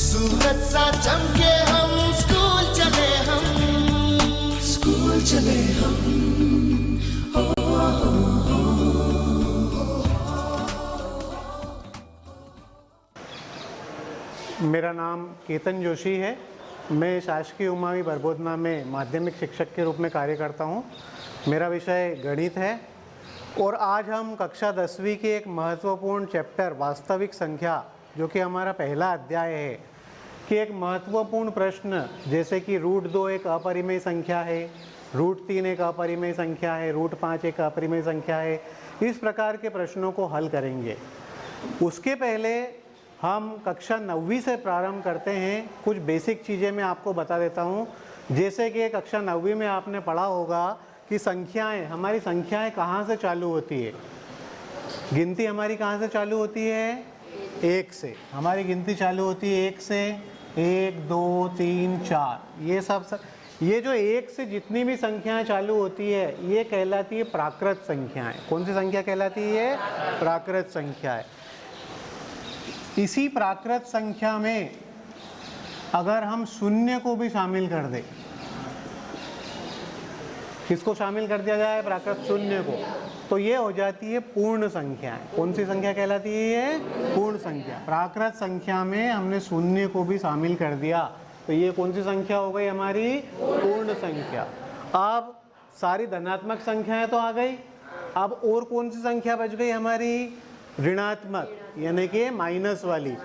सूरज सा चमके हम स्कूल चले हम मेरा नाम केतन जोशी है। मैं शासकीय उमावी बरबोधना में माध्यमिक शिक्षक के रूप में कार्य करता हूँ। मेरा विषय गणित है और आज हम कक्षा 10वीं के एक महत्वपूर्ण चैप्टर वास्तविक संख्या, जो कि हमारा पहला अध्याय है, कि एक महत्वपूर्ण प्रश्न जैसे कि √2 एक अपरिमेय संख्या है, √3 एक अपरिमेय संख्या है, √5 एक अपरिमेय संख्या है, इस प्रकार के प्रश्नों को हल करेंगे। उसके पहले हम कक्षा 9वीं से प्रारंभ करते हैं। कुछ बेसिक चीज़ें मैं आपको बता देता हूँ। जैसे कि कक्षा 9वीं में आपने पढ़ा होगा कि हमारी संख्याएं कहाँ से चालू होती है। गिनती हमारी कहाँ से चालू होती है? 1 से। हमारी गिनती चालू होती है 1 से। 1 2 3 4 ये जो 1 से जितनी भी संख्याएं चालू होती है ये कहलाती है प्राकृत संख्याएं। कौन सी संख्या कहलाती है? प्राकृत संख्याएं। इसी प्राकृत संख्या में अगर हम शून्य को भी शामिल कर दें, किसको शामिल कर दिया जाए? प्राकृत शून्य को, तो ये हो जाती है पूर्ण संख्याएं। कौन सी संख्या कहलाती है ये? पूर्ण संख्या। प्राकृत संख्या में हमने शून्य को भी शामिल कर दिया तो ये कौन सी संख्या हो गई? हमारी पूर्ण संख्या। अब सारी धनात्मक संख्याएं तो आ गई। अब और कौन सी संख्या बच गई हमारी? ऋणात्मक, यानी कि माइनस वाली।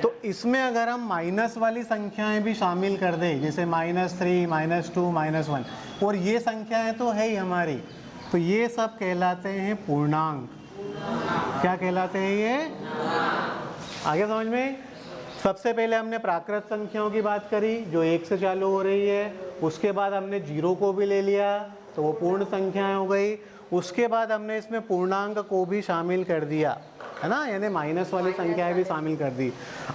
तो इसमें अगर हम माइनस वाली संख्याएं भी शामिल कर दें, जैसे -3, -2, -1, और ये संख्याएं तो है ही हमारी, तो ये सब कहलाते हैं पूर्णांक। क्या कहलाते हैं ये? आगे समझ में? सबसे पहले हमने प्राकृत संख्याओं की बात करी जो 1 से चालू हो रही है। उसके बाद हमने 0 को भी ले लिया तो वो पूर्ण संख्याएं हो गई। उसके बाद हमने इसमें पूर्णांक को भी शामिल कर दिया, है ना, यानी माइनस वाली संख्याएं भी शामिल कर दी।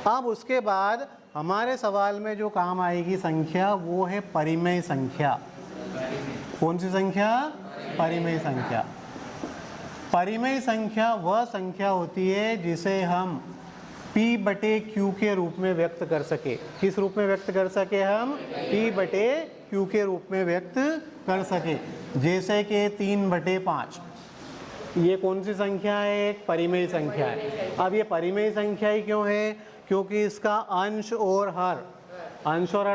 अब उसके बाद हमारे सवाल में जो काम आएगी संख्या, वो है परिमेय संख्या। कौन सी संख्या? परिमेय संख्या। परिमेय संख्या वह संख्या होती है जिसे हम P/Q के रूप में व्यक्त कर सके। किस रूप में व्यक्त कर सके? हम P/Q के रूप में व्यक्त कर सके। जैसे कि 3/5, ये कौन सी संख्या है? एक परिमेय संख्या है। अब ये परिमेय संख्या ही क्यों है? क्योंकि इसका अंश और हर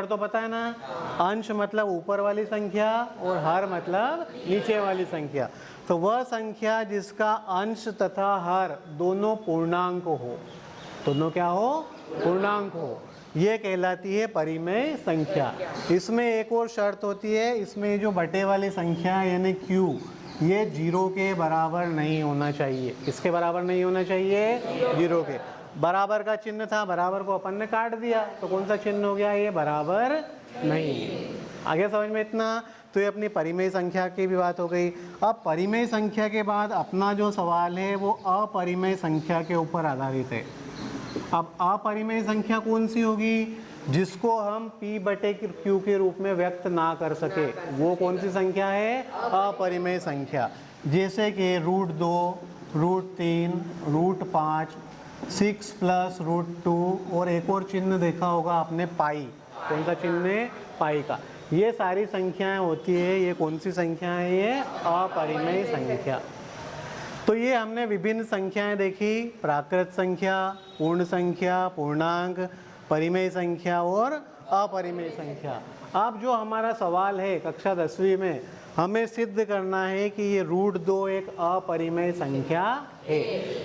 तो पता है ना। अंश मतलब ऊपर वाली संख्या और हर मतलब नीचे वाली संख्या। तो वह संख्या जिसका अंश तथा हर दोनों पूर्णांक हो, दोनों क्या हो? पूर्णांक हो, ये कहलाती है परिमेय संख्या। इसमें एक और शर्त होती है, इसमें जो बटे वाली संख्या यानी Q, ये 0 के बराबर नहीं होना चाहिए। किसके बराबर नहीं होना चाहिए? 0 के। बराबर का चिन्ह था, बराबर को अपन ने काट दिया तो कौन सा चिन्ह हो गया? ये बराबर नहीं। आगे समझ में इतना? तो ये अपनी परिमेय संख्या की भी बात हो गई। अब परिमेय संख्या के बाद अपना जो सवाल है वो अपरिमेय संख्या के ऊपर आधारित है। अब अपरिमेय संख्या कौन सी होगी? जिसको हम P/Q के रूप में व्यक्त ना कर सके, वो कौन सी संख्या है? अपरिमेय संख्या। जैसे कि √2, √3, √5, 6 + √2, और एक और चिन्ह देखा होगा आपने पाई। कौन सा चिन्ह है? पाई का। ये सारी संख्याएं होती है, ये कौन सी संख्या है? ये अपरिमेय संख्या। तो ये हमने विभिन्न संख्याएं देखी, प्राकृत संख्या, पूर्ण संख्या, पूर्णांक, परिमेय संख्या और अपरिमेय संख्या। अब जो हमारा सवाल है कक्षा 10वीं में, हमें सिद्ध करना है कि ये √2 एक अपरिमेय संख्या है,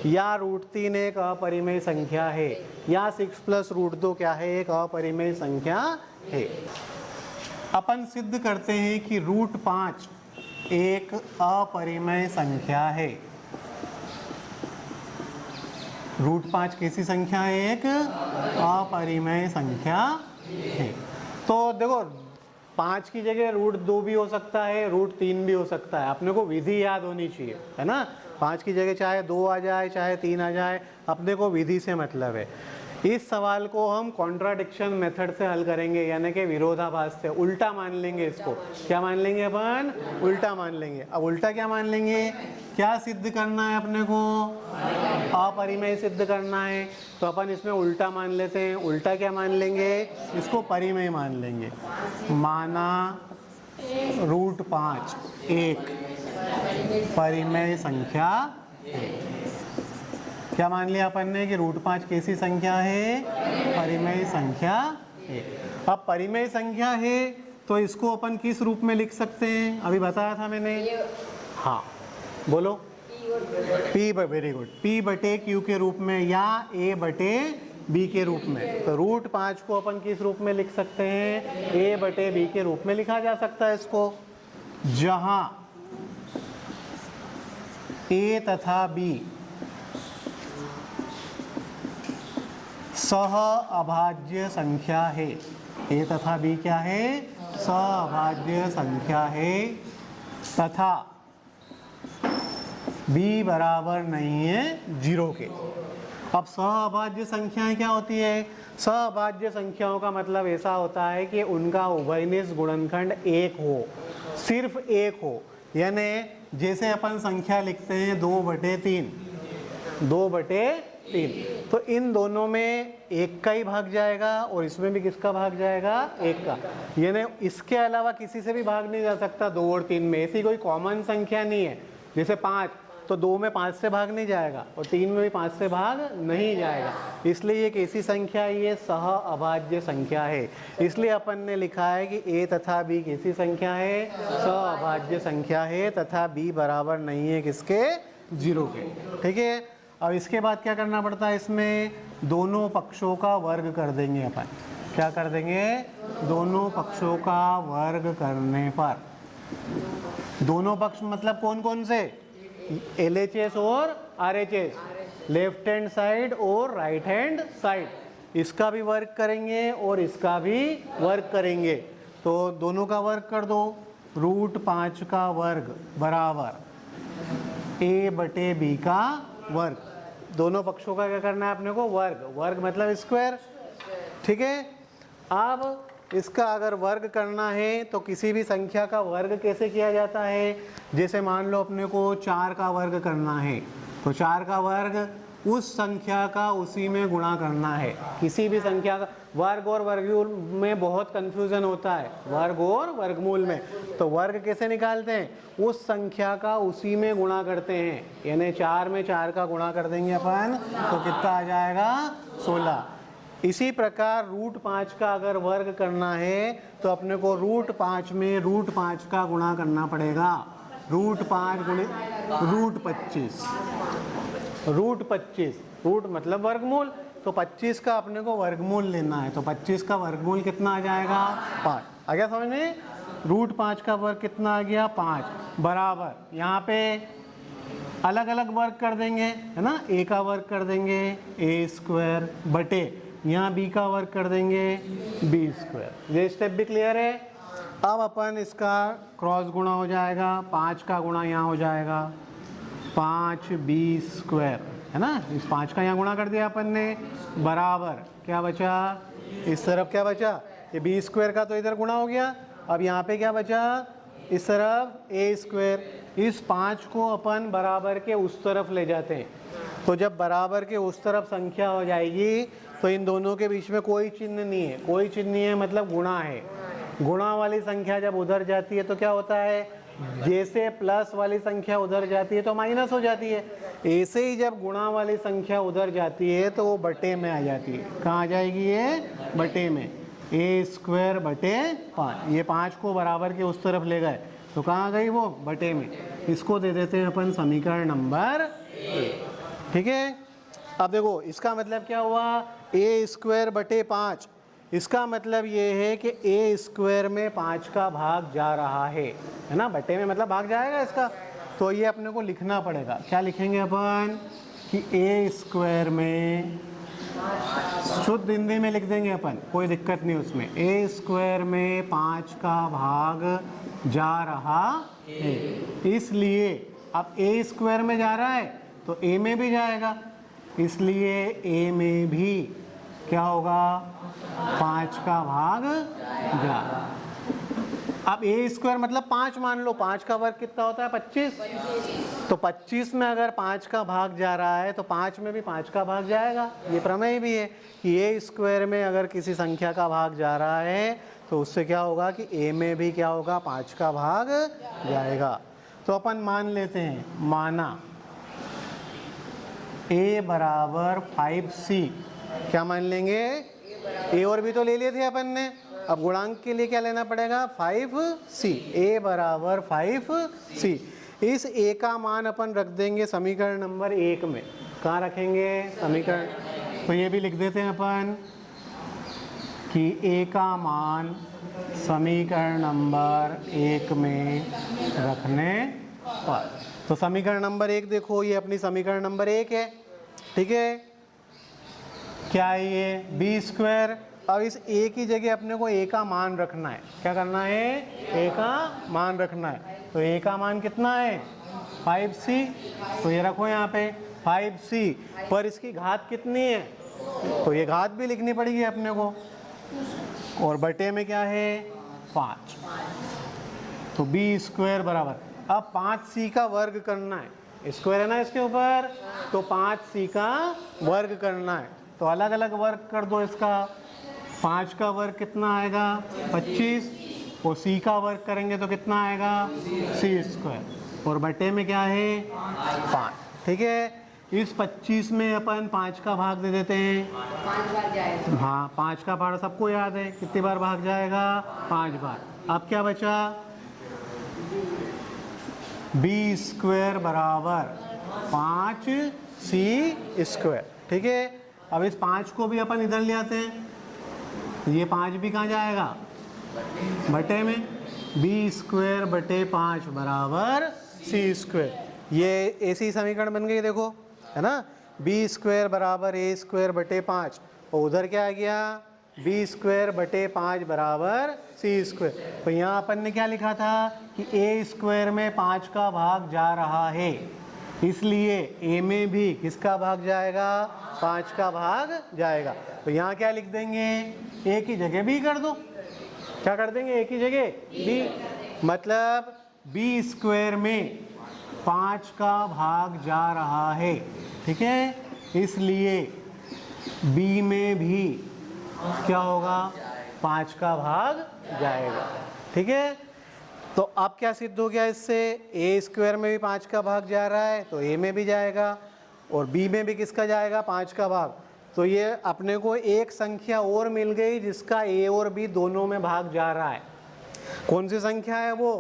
या √3 एक अपरिमेय संख्या है, या 6 + √2 क्या है? एक अपरिमेय संख्या है। अपन सिद्ध करते हैं कि √5 एक अपरिमेय संख्या है। √5 कैसी संख्या है? एक अपरिमेय संख्या है। तो देखो, 5 की जगह √2 भी हो सकता है, √3 भी हो सकता है। अपने को विधि याद होनी चाहिए, है ना। 5 की जगह चाहे 2 आ जाए, चाहे 3 आ जाए, अपने को विधि से मतलब है। इस सवाल को हम कॉन्ट्राडिक्शन मेथड से हल करेंगे, यानी कि विरोधाभास से। उल्टा मान लेंगे इसको। क्या मान लेंगे अपन? उल्टा मान लेंगे। अब उल्टा क्या मान लेंगे? क्या सिद्ध करना है अपने को? अपरिमेय सिद्ध करना है तो अपन इसमें उल्टा मान लेते हैं। उल्टा क्या मान लेंगे, इसको परिमेय मान लेंगे। माना √5 एक परिमेय संख्या है। क्या मान लिया अपन ने कि √5 कैसी संख्या है, परिमेय संख्या है। अब परिमेय संख्या है तो इसको अपन किस रूप में लिख सकते हैं, अभी बताया था मैंने। हाँ बोलो, वेरी गुड, P/Q के रूप में या A/B के रूप में। तो √5 को अपन किस रूप में लिख सकते हैं, A/B के रूप में लिखा जा सकता है इसको, जहां A तथा B सह अभाज्य संख्या है। A तथा B क्या है, सहअभाज्य संख्या है, तथा B बराबर नहीं है 0 के। अब सहअभाज्य संख्याएं क्या होती है, सहअभाज्य संख्याओं का मतलब ऐसा होता है कि उनका उभयनिष्ठ गुणनखंड 1 हो, सिर्फ 1 हो। यानी जैसे अपन संख्या लिखते हैं 2/3, 2/3, तो इन दोनों में 1 का ही भाग जाएगा और इसमें भी किसका भाग जाएगा, 1 का। यानी इसके अलावा किसी से भी भाग नहीं जा सकता 2 और 3 में। ऐसी कोई कॉमन संख्या नहीं है। जैसे 5 तो 2 में 5 से भाग नहीं जाएगा और 3 में भी 5 से भाग नहीं जाएगा। इसलिए ये कैसी संख्या है, ये सह अभाज्य संख्या है। इसलिए अपन ने लिखा है कि A तथा B कैसी संख्या है, सह अभाज्य संख्या है, तथा B बराबर नहीं है किसके, 0 के। ठीक है। अब इसके बाद क्या करना पड़ता है, इसमें दोनों पक्षों का वर्ग कर देंगे अपन। क्या कर देंगे, दोनों पक्षों का वर्ग करने पर, दोनों पक्ष मतलब कौन कौन से, LHS और RHS, लेफ्ट हैंड साइड और राइट हैंड साइड, इसका भी वर्क करेंगे और इसका भी वर्क करेंगे। तो दोनों का वर्क कर दो, √5 का वर्ग बराबर A/B का वर्ग। दोनों पक्षों का क्या करना है अपने को, वर्ग। वर्ग मतलब स्क्वायर। ठीक है। अब इसका अगर वर्ग करना है तो किसी भी संख्या का वर्ग कैसे किया जाता है, जैसे मान लो अपने को 4 का वर्ग करना है तो 4 का वर्ग उस संख्या का उसी में गुणा करना है। किसी भी संख्या का वर्ग और वर्गमूल में बहुत कंफ्यूजन होता है, वर्ग और वर्गमूल में। तो वर्ग कैसे निकालते हैं, उस संख्या का उसी में गुणा करते हैं। यानी 4 में 4 का गुणा कर देंगे अपन तो कितना आ जाएगा, 16। इसी प्रकार √5 का अगर वर्ग करना है तो अपने को √5 में √5 का गुणा करना पड़ेगा। √5 गुणित √25, √25, रूट मतलब वर्गमूल, तो 25 का अपने को वर्गमूल लेना है। तो 25 का वर्गमूल कितना आ जाएगा, 5। आ गया समझ में। √5 का वर्ग कितना आ गया, 5, बराबर यहाँ पे अलग अलग वर्ग कर देंगे, है ना। A का वर्ग कर देंगे A² बटे, यहाँ B का वर्ग कर देंगे B²। ये स्टेप भी क्लियर है। अब अपन इसका क्रॉस गुणा हो जाएगा, 5 का गुणा यहाँ हो जाएगा 5B², है ना। इस 5 का यहाँ गुणा कर दिया अपन ने, बराबर क्या बचा, इस तरफ क्या बचा, ये B² का तो इधर गुणा हो गया। अब यहाँ पे क्या बचा, इस तरफ A²। इस 5 को अपन बराबर के उस तरफ ले जाते हैं। तो जब बराबर के उस तरफ संख्या हो जाएगी तो इन दोनों के बीच में कोई चिन्ह नहीं है, कोई चिन्ह नहीं है मतलब गुणा है। गुणा वाली संख्या जब उधर जाती है तो क्या होता है, जैसे प्लस वाली संख्या उधर जाती है तो माइनस हो जाती है, ऐसे ही जब गुणा वाली संख्या उधर जाती है तो वो बटे में आ जाती है। कहाँ आ जाएगी ये, बटे में। A² बटे 5, ये 5 को बराबर के उस तरफ ले गए तो कहाँ आ गई वो, बटे में। इसको दे देते हैं अपन समीकरण नंबर 1। ठीक है। अब देखो इसका मतलब क्या हुआ, A² बटे 5, इसका मतलब ये है कि A² में 5 का भाग जा रहा है ना। बटे में मतलब भाग जाएगा इसका, तो ये अपने को लिखना पड़ेगा। क्या लिखेंगे अपन कि A² में, शुद्ध हिंदी में लिख देंगे अपन, कोई दिक्कत नहीं उसमें। A² में 5 का भाग जा रहा है, इसलिए अब A² में जा रहा है तो A में भी जाएगा, इसलिए A में भी क्या होगा, 5 का भाग जा। अब ए स्क्वायर मतलब 5 मान लो, 5 का वर्ग कितना होता है 25। तो 25 में अगर 5 का भाग जा रहा है तो 5 में भी 5 का भाग जाएगा। ये प्रमेय भी है कि ए स्क्वायर में अगर किसी संख्या का भाग जा रहा है तो उससे क्या होगा कि ए में भी क्या होगा 5 का भाग जाएगा। तो अपन मान लेते हैं, माना ए बराबर 5c, क्या मान लेंगे, ए और बी तो ले लिए थे अपन ने, अब गुणांक के लिए क्या लेना पड़ेगा 5c, ए बराबर 5c। इस ए का मान अपन रख देंगे समीकरण नंबर 1 में। कहाँ रखेंगे, समीकरण, तो ये भी लिख देते हैं अपन कि ए का मान समीकरण नंबर 1 में रखने पर। तो समीकरण नंबर 1 देखो, ये अपनी समीकरण नंबर 1 है, ठीक है। क्या है ये, बी स्क्वायर। अब इस ए की जगह अपने को ए का मान रखना है। क्या करना है, ए का मान रखना है। तो ए का मान कितना है 5c, तो ये रखो यहाँ पे 5c, पर इसकी घात कितनी है, तो ये घात भी लिखनी पड़ेगी अपने को, और बटे में क्या है 5। तो बी स्क्वायर बराबर, अब 5c का वर्ग करना है, स्क्वायर है ना इसके ऊपर, तो 5c का वर्ग करना है। तो अलग अलग वर्ग कर दो इसका। 5 का वर्ग कितना आएगा 25, और c का वर्ग करेंगे तो कितना आएगा c स्क्वायर, और बटे में क्या है 5, ठीक है। इस 25 में अपन 5 का भाग दे देते हैं, 5 बार जाएगा। हाँ 5 का भाग सबको याद है, कितनी बार भाग जाएगा 5 बार। अब क्या बचा, बी स्क्वायर बराबर 5c स्क्वायर, ठीक है। अब इस 5 को भी अपन इधर ले आते हैं, ये 5 भी कहाँ जाएगा बटे में, बी स्क्वायर बटे 5 बराबर c स्क्वायर। ये ऐसी समीकरण बन गई देखो, है ना, बी स्क्वायर बराबर ए स्क्वायर बटे 5, और उधर क्या आ गया बी स्क्वायर बटे 5 बराबर c स्क्वायर। तो यहाँ अपन ने क्या लिखा था कि ए स्क्वायर में 5 का भाग जा रहा है, इसलिए ए में भी किसका भाग जाएगा 5 का भाग जाएगा। तो यहाँ क्या लिख देंगे, ए की जगह बी कर दो। क्या कर देंगे, ए की जगह बी, मतलब बी स्क्वायर में 5 का भाग जा रहा है, ठीक है, इसलिए बी में भी क्या होगा 5 का भाग जाएगा, ठीक है। तो अब क्या सिद्ध हो गया इससे, ए स्क्वायर में भी 5 का भाग जा रहा है तो ए में भी जाएगा, और बी में भी किसका जाएगा 5 का भाग। तो ये अपने को एक संख्या और मिल गई जिसका ए और बी दोनों में भाग जा रहा है। कौन सी संख्या है वो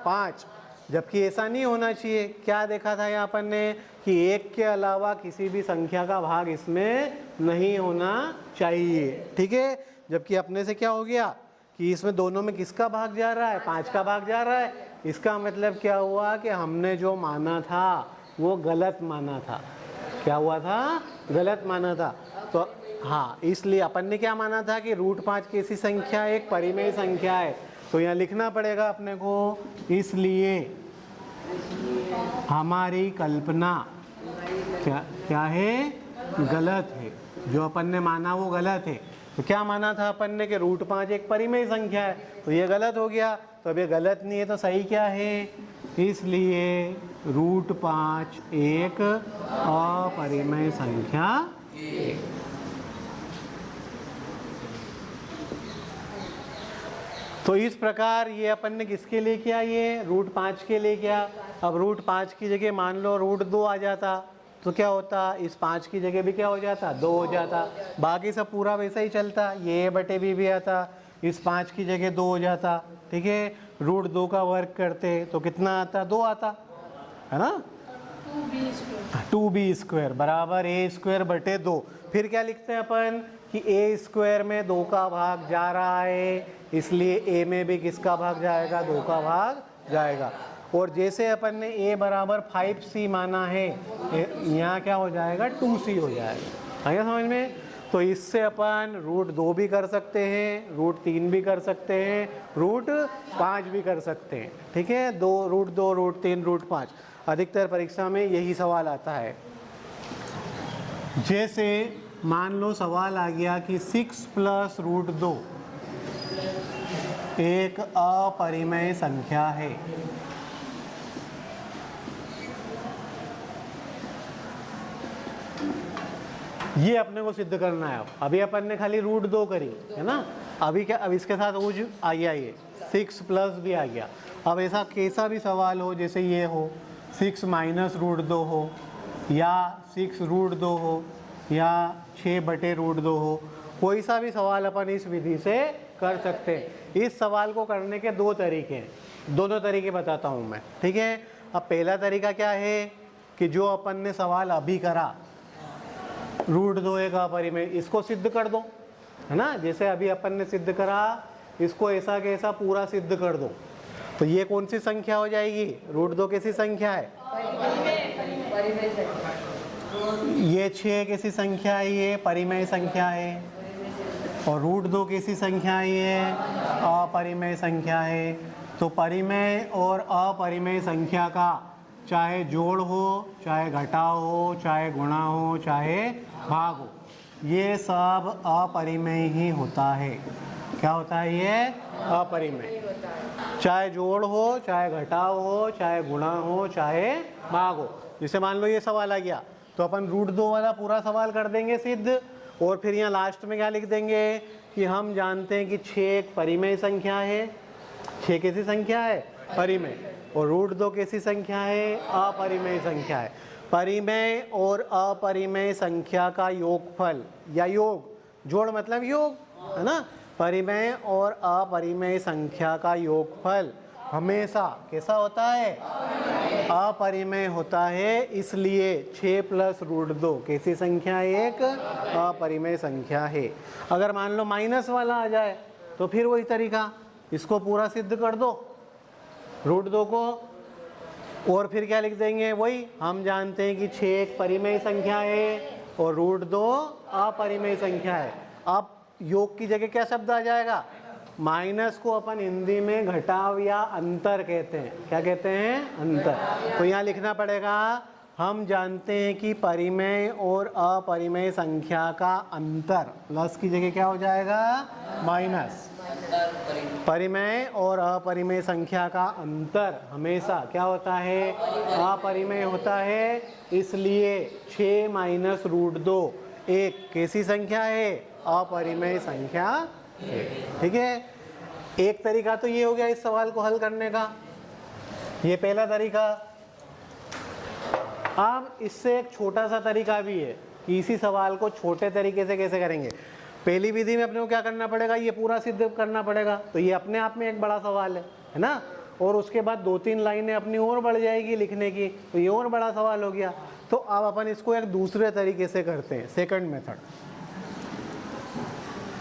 5, जबकि ऐसा नहीं होना चाहिए। क्या देखा था यहाँ अपन ने कि एक के अलावा किसी भी संख्या का भाग इसमें नहीं होना चाहिए, ठीक है। जबकि अपने से क्या हो गया कि इसमें दोनों में किसका भाग जा रहा है 5 का भाग जा रहा है। इसका मतलब क्या हुआ कि हमने जो माना था वो गलत माना था। क्या हुआ था, गलत माना था। तो हाँ, इसलिए अपन ने क्या माना था कि √5 कैसी संख्या है, एक परिमेय संख्या है। तो यहाँ लिखना पड़ेगा अपने को, इसलिए हमारी कल्पना क्या है, गलत है। जो अपन ने माना वो गलत है। तो क्या माना था अपन ने कि √5 एक परिमेय संख्या है, तो ये गलत हो गया। तो अब ये गलत नहीं है तो सही क्या है, इसलिए √5 एक अपरिमेय संख्या है। तो इस प्रकार ये अपन ने किसके लिए किया, ये √5 के लिए किया। अब √5 की जगह मान लो √2 आ जाता तो क्या होता, इस 5 की जगह भी क्या हो जाता 2 हो जाता। बाकी सब पूरा वैसा ही चलता, ये बटे भी आता, इस 5 की जगह 2 हो जाता, ठीक है। √2 का वर्ग करते तो कितना आता 2 आता, है ना, 2b स्क्वायर बराबर a स्क्वायर बटे 2। फिर क्या लिखते हैं अपन कि a स्क्वायर में 2 का भाग जा रहा है, इसलिए a में भी किसका भाग जाएगा 2 का भाग जाएगा। और जैसे अपन ने a बराबर 5c माना है, यहाँ क्या हो जाएगा 2c हो जाएगा। आया समझ में। तो इससे अपन √2 भी कर सकते हैं, √3 भी कर सकते हैं, √5 भी कर सकते हैं, ठीक है। √2, √3, √5 अधिकतर परीक्षा में यही सवाल आता है। जैसे मान लो सवाल आ गया कि 6 + √2 एक अपरिमेय संख्या है। ये अपने को सिद्ध करना है। अब अभी अपन ने खाली √2 करी है ना, अभी क्या, अब इसके साथ ऊज आ गया, ये 6 प्लस भी आ गया। अब ऐसा कैसा भी सवाल हो, जैसे ये हो 6 माइनस √2 हो, या 6 √2 हो, या 6/√2 हो, कोई सा भी सवाल अपन इस विधि से कर सकते हैं। इस सवाल को करने के दो तरीके हैं, दोनों तरीके बताता हूँ मैं, ठीक है। अब पहला तरीका क्या है कि जो अपन ने सवाल अभी करा √2 एक अपरिमेय, इसको सिद्ध कर दो, है ना। जैसे अभी अपन ने सिद्ध करा, इसको ऐसा कैसा पूरा सिद्ध कर दो। तो ये कौन सी संख्या हो जाएगी? √2 कैसी संख्या है? ये 6 कैसी संख्या है? ये परिमेय संख्या है। और √2 कैसी संख्या है? ये अपरिमेय संख्या है। तो परिमेय और अपरिमेय संख्या का चाहे जोड़ हो, चाहे घटाव हो, चाहे गुणा हो, चाहे भाग हो, ये सब अपरिमेय ही होता है। क्या होता है? ये अपरिमेय। चाहे जोड़ हो, चाहे घटाव हो, चाहे गुणा हो, चाहे भाग हो। जैसे मान लो ये सवाल आ गया, तो अपन √2 वाला पूरा सवाल कर देंगे सिद्ध, और फिर यहाँ लास्ट में क्या लिख देंगे कि हम जानते हैं कि 6 एक परिमेय संख्या है। 6 कैसी संख्या है? परिमेय। और √2 कैसी संख्या है? अपरिमेय संख्या है। परिमेय और अपरिमेय संख्या का योगफल या योग, जोड़ मतलब योग, है ना। परिमेय और अपरिमेय संख्या का योगफल हमेशा कैसा होता है? अपरिमेय होता है। इसलिए 6 प्लस √2 कैसी संख्या है? एक अपरिमेय संख्या है। अगर मान लो माइनस वाला आ जाए तो फिर वही तरीका, इसको पूरा सिद्ध कर दो √2 को, और फिर क्या लिख देंगे? वही, हम जानते हैं कि 6 एक परिमेय संख्या है और √2 अपरिमेय संख्या है। अब योग की जगह क्या शब्द आ जाएगा? माइनस को अपन हिंदी में घटाव या अंतर कहते हैं। क्या कहते हैं? अंतर। तो यहाँ लिखना पड़ेगा, हम जानते हैं कि परिमेय और अपरिमेय संख्या का अंतर, प्लस की जगह क्या हो जाएगा? माइनस। परिमेय और अपरिमेय संख्या का अंतर हमेशा क्या होता है? अपरिमेय होता है। इसलिए 6 माइनस √2 एक कैसी संख्या है? अपरिमेय संख्या है। ठीक है। एक तरीका तो ये हो गया इस सवाल को हल करने का, ये पहला तरीका। अब इससे एक छोटा सा तरीका भी है कि इसी सवाल को छोटे तरीके से कैसे करेंगे। पहली विधि में अपने को क्या करना पड़ेगा? ये पूरा सिद्ध करना पड़ेगा। तो ये अपने आप में एक बड़ा सवाल है ना। और उसके बाद 2-3 लाइनें अपनी और बढ़ जाएगी लिखने की, तो ये और बड़ा सवाल हो गया। तो अब अपन इसको एक दूसरे तरीके से करते हैं, सेकंड मेथड।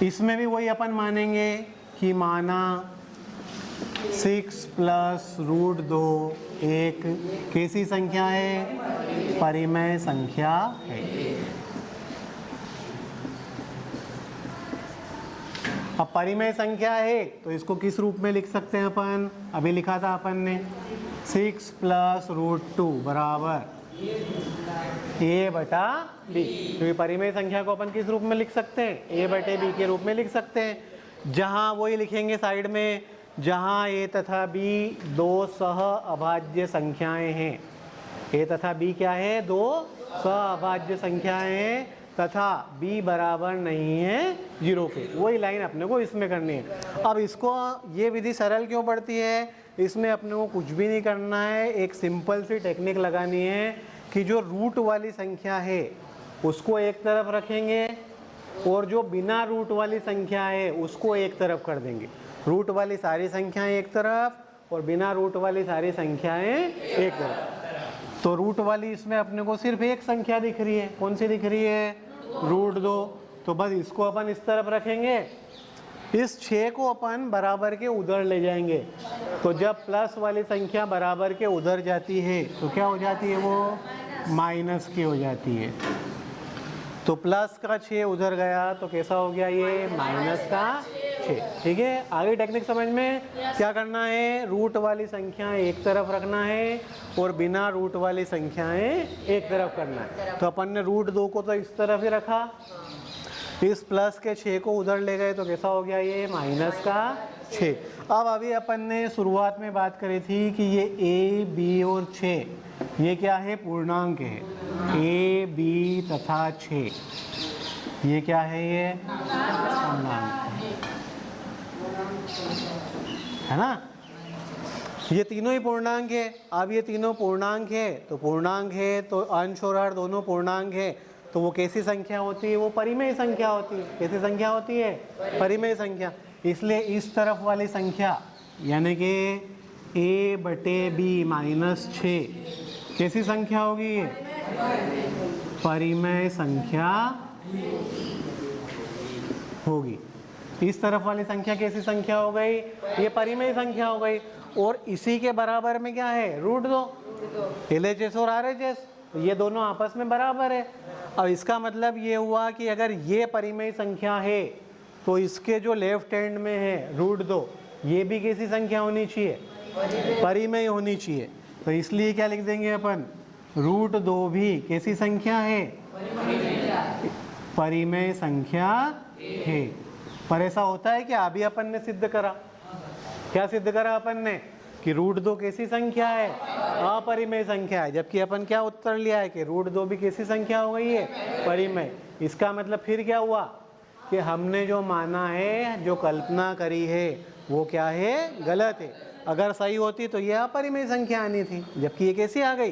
इसमें भी वही अपन मानेंगे कि माना 6 प्लस √2 एक कैसी संख्या है? परिमेय संख्या है। अब परिमेय संख्या है तो इसको किस रूप में लिख सकते हैं अपन? अभी लिखा था अपन ने 6 प्लस √2 बराबर a/b। तो ये परिमेय संख्या को अपन किस रूप में लिख सकते हैं? a/b के रूप में लिख सकते हैं। जहाँ वही लिखेंगे साइड में, जहाँ a तथा b दो सह अभाज्य संख्याएं हैं। a तथा b क्या है? दो सह अभाज्य संख्याएं हैं, तथा b बराबर नहीं है 0 के। वही लाइन अपने को इसमें करनी है। अब इसको, ये विधि सरल क्यों पड़ती है? इसमें अपने को कुछ भी नहीं करना है, एक सिंपल सी टेक्निक लगानी है कि जो रूट वाली संख्या है उसको एक तरफ रखेंगे और जो बिना रूट वाली संख्या है उसको एक तरफ कर देंगे। रूट वाली सारी संख्याएं एक तरफ और बिना रूट वाली सारी संख्याएं एक तरफ। तो रूट वाली इसमें अपने को सिर्फ एक संख्या दिख रही है। कौन सी दिख रही है? √2। तो बस इसको अपन इस तरफ रखेंगे, इस 6 को अपन बराबर के उधर ले जाएंगे। तो जब प्लस वाली संख्या बराबर के उधर जाती है तो क्या हो जाती है? वो माइनस की हो जाती है। तो प्लस का 6 उधर गया तो कैसा हो गया? ये माइनस का 6। ठीक है। आगे टेक्निक समझ में क्या करना है? रूट वाली संख्याएं एक तरफ रखना है और बिना रूट वाली संख्याएं एक तरफ करना है। तो अपन ने √2 को तो इस तरफ ही रखा, इस प्लस के 6 को उधर ले गए तो कैसा हो गया? ये माइनस का 6। अब अभी अपन ने शुरुआत में बात करी थी कि ये a, b और 6 ये क्या है? पूर्णांक है। a, b तथा 6 ये क्या है? ये पूर्णांक है ना? ये तीनों ही पूर्णांक है। अब ये तीनों पूर्णांक है तो पूर्णांक है तो अंश और हर दोनों पूर्णांक है, तो वो कैसी संख्या होती है? वो परिमेय संख्या होती है। कैसी संख्या होती है? परिमेय संख्या। इसलिए इस तरफ वाली संख्या यानी कि a बटे b माइनस 6 कैसी संख्या होगी? ये परिमेय संख्या होगी। इस तरफ वाली संख्या कैसी संख्या हो गई? ये परिमेय संख्या हो गई। और इसी के बराबर में क्या है? √2 LHS और RHS, तो ये दोनों आपस में बराबर है। अब इसका मतलब ये हुआ कि अगर ये परिमेय संख्या है तो इसके जो लेफ्ट हैंड में है √2 ये भी कैसी संख्या होनी चाहिए? परिमेय होनी चाहिए। तो इसलिए क्या लिख देंगे अपन? √2 भी कैसी संख्या है? परिमेय संख्या है। पर ऐसा होता है कि अभी अपन ने सिद्ध करा। क्या सिद्ध करा अपन ने? कि √2 कैसी संख्या है? अपरिमेय संख्या है। जबकि अपन क्या उत्तर लिया है कि √2 भी कैसी संख्या हो गई है? परिमेय। इसका मतलब फिर क्या हुआ कि हमने जो माना है, जो कल्पना करी है, वो क्या है? गलत है। अगर सही होती तो यह अपरिमेय संख्या आनी थी, जबकि ये कैसी आ गई?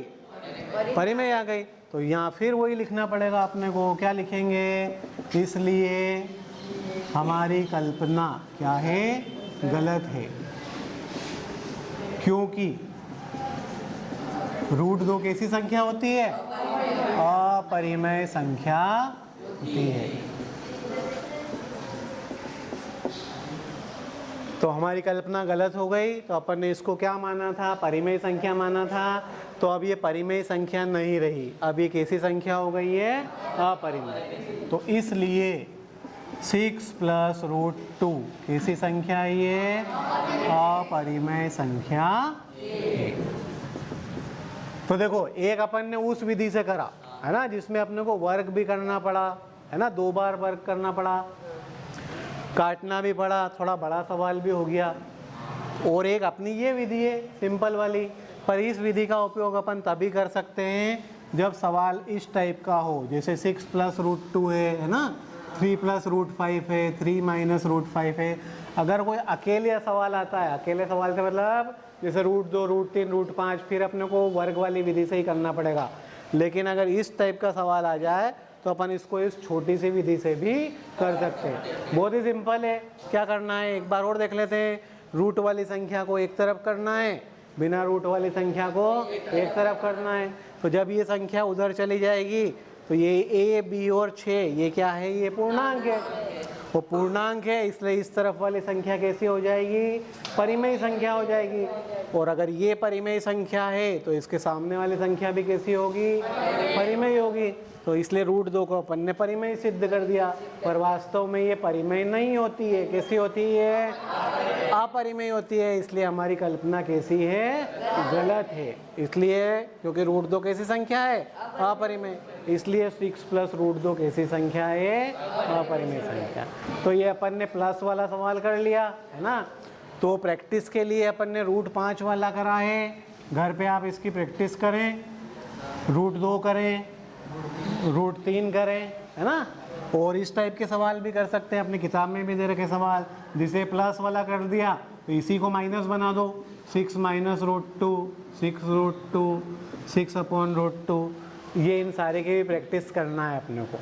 परिमेय आ गई। तो यहाँ फिर वही लिखना पड़ेगा अपने को। क्या लिखेंगे? इसलिए हमारी कल्पना क्या है? गलत है, क्योंकि √2 कैसी संख्या होती है? अपरिमेय संख्या होती है। तो हमारी कल्पना गलत हो गई। तो अपन ने इसको क्या माना था? परिमेय संख्या माना था। तो अब ये परिमेय संख्या नहीं रही, अब ये कैसी संख्या हो गई है? अपरिमेय। तो इसलिए 6 + √2 कैसी संख्या है? ये अपरिमेय संख्या है। तो देखो, एक अपन ने उस विधि से करा है ना, जिसमें अपने को वर्क भी करना पड़ा है ना, 2 बार वर्क करना पड़ा, काटना भी पड़ा, थोड़ा बड़ा सवाल भी हो गया। और एक अपनी ये विधि है सिंपल वाली। पर इस विधि का उपयोग अपन तभी कर सकते हैं जब सवाल इस टाइप का हो, जैसे 6 + √2 है ना, 3 + √5 है, 3 - √5 है। अगर कोई अकेले सवाल आता है, अकेले सवाल से मतलब जैसे √2, √3, √5, फिर अपने को वर्ग वाली विधि से ही करना पड़ेगा। लेकिन अगर इस टाइप का सवाल आ जाए तो अपन इसको इस छोटी सी विधि से भी कर सकते हैं। बहुत ही सिंपल है। क्या करना है एक बार और देख लेते हैं। रूट वाली संख्या को एक तरफ करना है, बिना रूट वाली संख्या को एक तरफ करना है। तो जब ये संख्या उधर चली जाएगी तो ये a, b और 6 ये क्या है? ये पूर्णांक है। वो पूर्णांक है, इसलिए इस तरफ वाली संख्या कैसी हो जाएगी? परिमेय संख्या हो जाएगी। और अगर ये परिमेय संख्या है तो इसके सामने वाली संख्या भी कैसी होगी? परिमेय होगी। तो इसलिए √2 को अपन ने परिमेय सिद्ध कर दिया। पर वास्तव में ये परिमेय नहीं होती है। कैसी होती है? अपरिमेय होती है। इसलिए हमारी कल्पना कैसी है? गलत है। इसलिए क्योंकि √2 कैसी संख्या है? अपरिमेय। इसलिए 6 + √2 कैसी संख्या है? अपरिमेय संख्या। तो ये अपन ने प्लस वाला सवाल कर लिया है ना। तो प्रैक्टिस के लिए अपन ने √5 वाला करा है। घर पे आप इसकी प्रैक्टिस करें, √2 करें, √3 करें, है ना। और इस टाइप के सवाल भी कर सकते हैं, अपनी किताब में भी दे रखे सवाल। जिसे प्लस वाला कर दिया तो इसी को माइनस बना दो। 6 - √2, 6 √2, 6/√2। ये इन सारे की भी प्रैक्टिस करना है अपने को,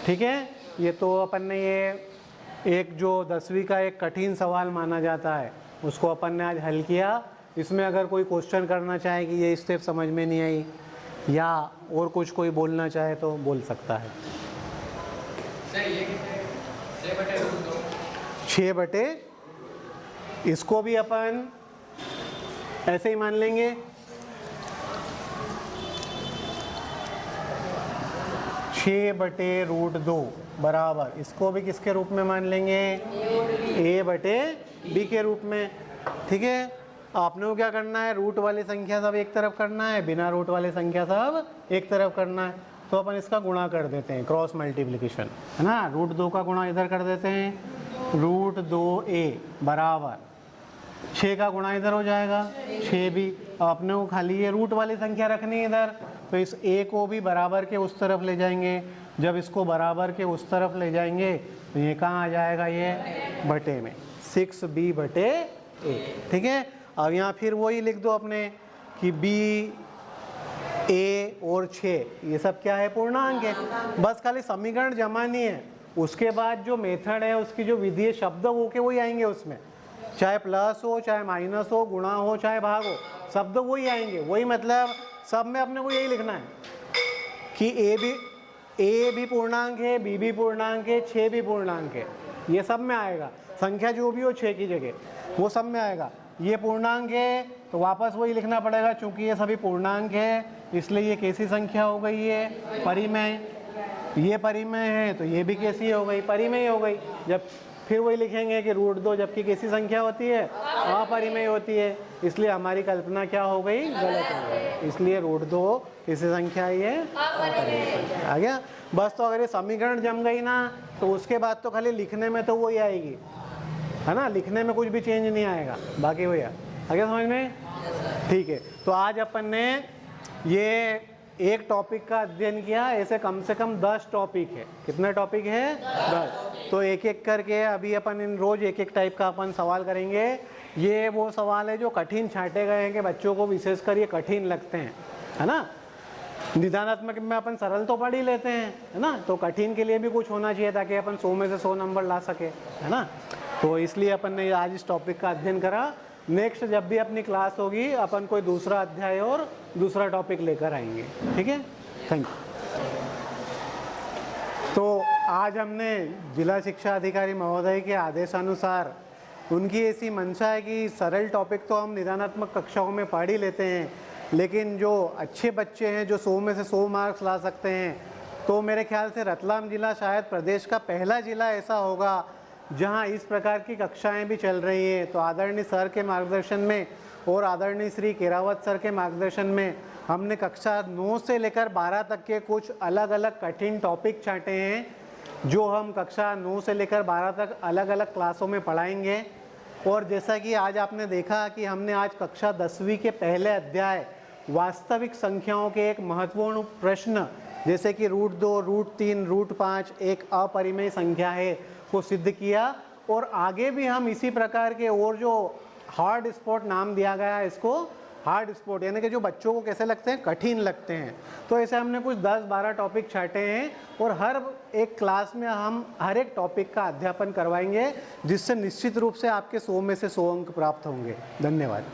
ठीक है। ये तो अपन ने ये एक जो 10वीं का एक कठिन सवाल माना जाता है उसको अपन ने आज हल किया। इसमें अगर कोई क्वेश्चन करना चाहे कि ये स्टेप समझ में नहीं आई या और कुछ कोई बोलना चाहे तो बोल सकता है। 6 बटे, इसको भी अपन ऐसे ही मान लेंगे। 6 बटे √2 बराबर, इसको भी किसके रूप में मान लेंगे? a बटे b के रूप में, ठीक है। आपने को क्या करना है? रूट वाली संख्या सब एक तरफ करना है, बिना रूट वाली संख्या सब एक तरफ करना है। तो अपन इसका गुणा कर देते हैं, क्रॉस मल्टीप्लिकेशन, है ना। √2 का गुणा इधर कर देते हैं, √2a बराबर 6 का गुणा इधर हो जाएगा 6 भी। अब अपने को खाली ये रूट वाली संख्या रखनी है इधर, तो इस a को भी बराबर के उस तरफ ले जाएंगे। जब इसको बराबर के उस तरफ ले जाएंगे तो ये कहाँ आ जाएगा, ये बटे में 6b/a। ठीक है। अब यहाँ फिर वही लिख दो अपने कि b, a और 6 ये सब क्या है, पूर्णांक है। बस खाली समीकरण जमानी है, उसके बाद जो मेथड है उसकी जो विधि है, शब्द वो के वही आएंगे उसमें, चाहे प्लस हो चाहे माइनस हो, गुणा हो चाहे भाग हो, शब्द वही आएंगे। वही मतलब सब में अपने को यही लिखना है कि a भी पूर्णांक है, b भी पूर्णांक है, 6 भी पूर्णांक है, ये सब में आएगा। संख्या जो भी हो 6 की जगह वो सब में आएगा। ये पूर्णांक है तो वापस वही लिखना पड़ेगा, चूंकि ये सभी पूर्णांक है इसलिए ये कैसी संख्या हो गई है, परिमेय। ये परिमेय है तो ये भी कैसी हो गई, परिमेय हो गई। जब फिर वही लिखेंगे कि √2 जबकि कैसी संख्या होती है, अपरिमेय होती है, इसलिए हमारी कल्पना क्या हो गई, गलत हो गई। इसलिए √2 कैसी संख्या है, ये अपरिमेय संख्या। आ गया बस। तो अगर ये समीकरण जम गई ना तो उसके बाद तो खाली लिखने में तो वही आएगी, है ना, लिखने में कुछ भी चेंज नहीं आएगा, बाकी वही आ गया समझ में। ठीक है, तो आज अपन ने ये एक टॉपिक का अध्ययन किया। ऐसे कम से कम 10 टॉपिक है। कितने टॉपिक है, 10। तो एक एक करके अभी अपन इन रोज एक एक टाइप का अपन सवाल करेंगे। ये वो सवाल है जो कठिन छांटे गए हैं कि बच्चों को विशेषकर ये कठिन लगते हैं, है ना। निदानात्मक में अपन सरल तो पढ़ ही लेते हैं, है ना, तो कठिन के लिए भी कुछ होना चाहिए ताकि अपन 100 में से 100 नंबर ला सके, है ना। तो इसलिए अपन ने आज इस टॉपिक का अध्ययन करा। नेक्स्ट जब भी अपनी क्लास होगी अपन कोई दूसरा अध्याय और दूसरा टॉपिक लेकर आएंगे। ठीक है, थैंक यू। तो आज हमने जिला शिक्षा अधिकारी महोदय के आदेशानुसार, उनकी ऐसी मंशा है कि सरल टॉपिक तो हम निदानात्मक कक्षाओं में पढ़ ही लेते हैं, लेकिन जो अच्छे बच्चे हैं जो 100 में से 100 मार्क्स ला सकते हैं, तो मेरे ख्याल से रतलाम जिला शायद प्रदेश का पहला जिला ऐसा होगा जहां इस प्रकार की कक्षाएं भी चल रही हैं। तो आदरणीय सर के मार्गदर्शन में और आदरणीय श्री केरावत सर के मार्गदर्शन में हमने कक्षा 9 से लेकर 12 तक के कुछ अलग अलग कठिन टॉपिक छांटे हैं, जो हम कक्षा 9 से लेकर 12 तक अलग अलग क्लासों में पढ़ाएंगे। और जैसा कि आज आपने देखा कि हमने आज कक्षा 10वीं के पहले अध्याय वास्तविक संख्याओं के एक महत्वपूर्ण प्रश्न जैसे कि √2, √3, √5 एक अपरिमेय संख्या है को सिद्ध किया। और आगे भी हम इसी प्रकार के और जो हार्ड स्पॉट नाम दिया गया है इसको, हार्ड स्पॉट यानी कि जो बच्चों को कैसे लगते हैं, कठिन लगते हैं, तो ऐसे हमने कुछ 10-12 टॉपिक छाटे हैं और हर एक क्लास में हम हर एक टॉपिक का अध्यापन करवाएंगे, जिससे निश्चित रूप से आपके 100 में से 100 अंक प्राप्त होंगे। धन्यवाद।